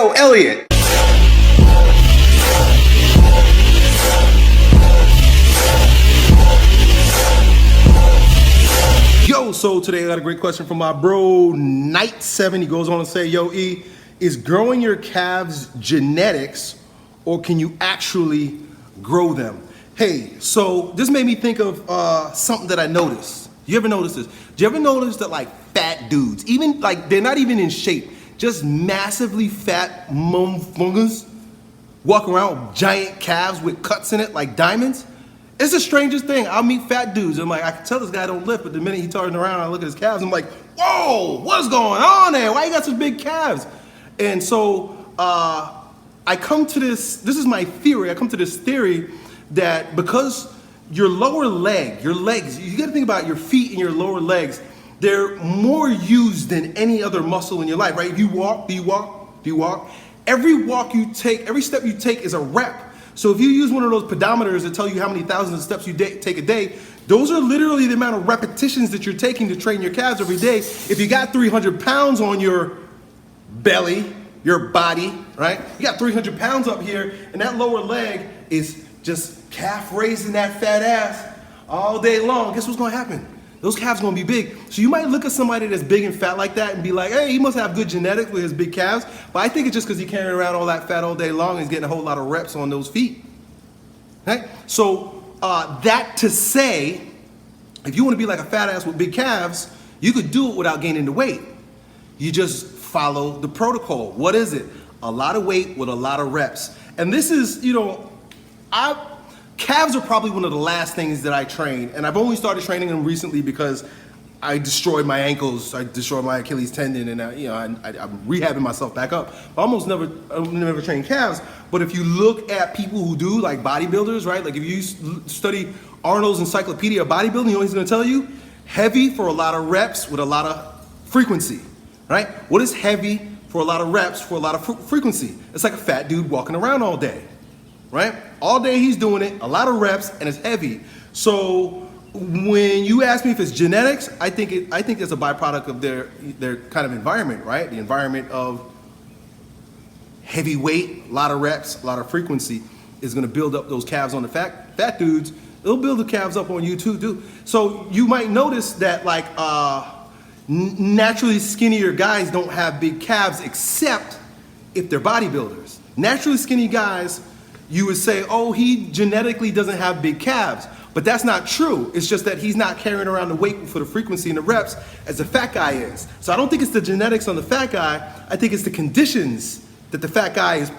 Yo, Elliot. Yo, so today I got a great question from my bro, Knight7. He goes on to say, yo, E, is growing your calves genetics or can you actually grow them? Hey, so this made me think of something that I noticed. You ever notice this? Do you ever notice that like fat dudes, even like they're not even in shape, just massively fat motherfuckers walk around with giant calves with cuts in it like diamonds? It's the strangest thing. I'll meet fat dudes. I'm like, I can tell this guy don't lift, but the minute he turns around, I look at his calves. I'm like, whoa, what's going on there? Why you got such big calves? And so I come to this is my theory. I come to this theory that because your lower leg, your legs, you got to think about your feet and your lower legs. They're more used than any other muscle in your life, right? If you walk, do you walk? Do you walk? Every walk you take, every step you take is a rep. So if you use one of those pedometers that tell you how many thousands of steps you take a day, those are literally the amount of repetitions that you're taking to train your calves every day. If you got 300 pounds on your belly, your body, right? You got 300 pounds up here, and that lower leg is just calf raising that fat ass all day long. Guess what's gonna happen? Those calves are gonna be big. So you might look at somebody that's big and fat like that and be like, hey, he must have good genetics with his big calves. But I think it's just because he's carrying around all that fat all day long and he's getting a whole lot of reps on those feet. Okay? So that to say, if you wanna be like a fat ass with big calves, you could do it without gaining the weight. You just follow the protocol. What is it? A lot of weight with a lot of reps. And this is, calves are probably one of the last things that I train, and I've only started training them recently because I destroyed my ankles, I destroyed my Achilles tendon, and I'm rehabbing myself back up. I never trained calves, but if you look at people who do, like bodybuilders, right? Like if you study Arnold's Encyclopedia of Bodybuilding, you know what he's gonna tell you? Heavy for a lot of reps with a lot of frequency, right? What is heavy for a lot of reps for a lot of frequency? It's like a fat dude walking around all day. Right? All day he's doing it, a lot of reps, and it's heavy. So when you ask me if it's genetics, I think it's a byproduct of their kind of environment, right? The environment of heavy weight, a lot of reps, a lot of frequency is gonna build up those calves on the fat dudes. It'll build the calves up on you too, dude. So you might notice that like naturally skinnier guys don't have big calves except if they're bodybuilders. Naturally skinny guys, you would say, oh, he genetically doesn't have big calves. But that's not true. It's just that he's not carrying around the weight for the frequency and the reps as the fat guy is. So I don't think it's the genetics on the fat guy. I think it's the conditions that the fat guy is,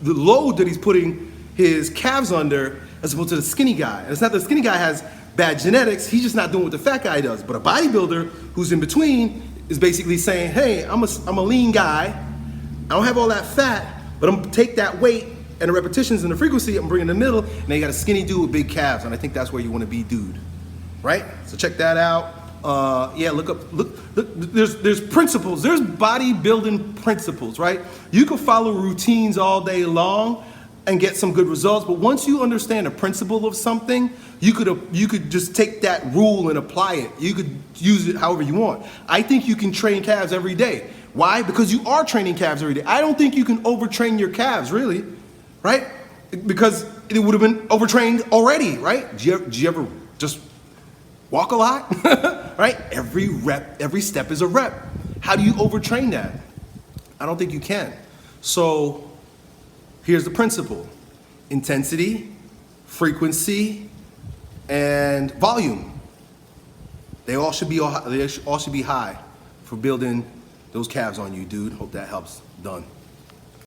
the load that he's putting his calves under as opposed to the skinny guy. And it's not that the skinny guy has bad genetics. He's just not doing what the fat guy does. But a bodybuilder who's in between is basically saying, hey, I'm a lean guy. I don't have all that fat, but I'm gonna take that weight and the repetitions and the frequency, I'm bringing in the middle, and now you got a skinny dude with big calves, and I think that's where you want to be, dude. Right? So check that out. Yeah, look, there's principles. There's bodybuilding principles, right? You can follow routines all day long and get some good results, but once you understand the principle of something, you could just take that rule and apply it. You could use it however you want. I think you can train calves every day. Why? Because you are training calves every day. I don't think you can overtrain your calves, really. Right? Because it would have been overtrained already, right? Do you ever just walk a lot? Right? Every rep, every step is a rep. How do you overtrain that? I don't think you can. So here's the principle. Intensity, frequency, and volume. They all should be high for building those calves on you, dude. Hope that helps. Done.